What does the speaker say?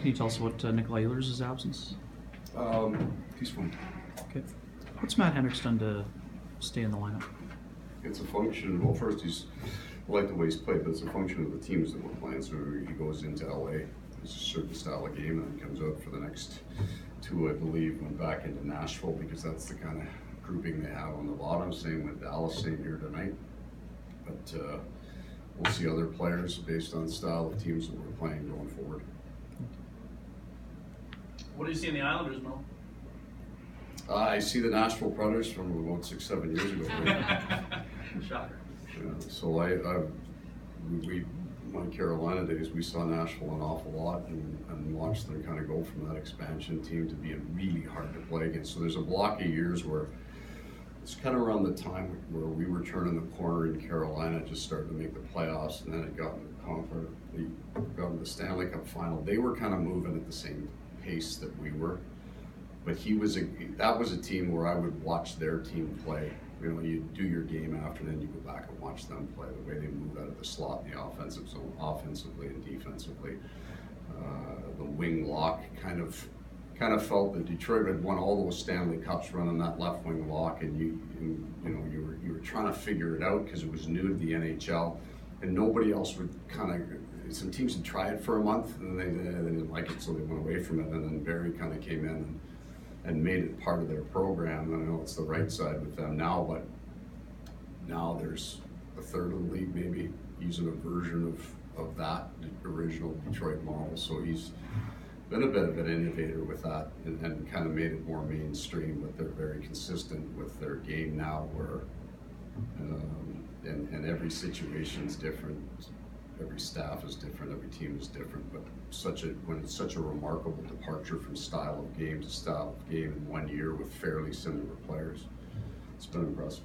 Can you tell us about Nikolai Ehlers' absence? He's fine. Okay. What's Matt Hendricks done to stay in the lineup? It's a function, well, first I like the way he's played, but it's a function of the teams that we're playing. So he goes into LA, it's a certain style of game, and then comes out for the next two, I believe, went back into Nashville because that's the kind of grouping they have on the bottom. Same with Dallas, same here tonight. But we'll see other players based on the style of teams that we're playing going forward. What do you see in the Islanders, Mo? I see the Nashville Predators from about 6-7 years ago. Shocker. So my Carolina days, we saw Nashville an awful lot and watched them kind of go from that expansion team to being really hard to play against. So there's a block of years where it's kind of around the time where we were turning the corner in Carolina, just starting to make the playoffs, and then it got into the Stanley Cup final. They were kind of moving at the same pace that we were, but that was a team where I would watch their team play. You know, you do your game after, then you go back and watch them play, the way they move out of the slot in the offensive zone, offensively and defensively. The wing lock kind of felt that Detroit had won all those Stanley Cups running that left wing lock, and you were trying to figure it out because it was new to the NHL, and nobody else would kind of. Some teams would try it for a month and they didn't like it, so they went away from it. And then Barry kind of came in and made it part of their program. And I know it's the right side with them now, but now there's a third of the league maybe using a version of that original Detroit model. So he's been a bit of an innovator with that and kind of made it more mainstream. But they're very consistent with their game now, where and every situation's different. Every staff is different, every team is different, but when it's such a remarkable departure from style of game to style of game in 1 year with fairly similar players, it's been impressive.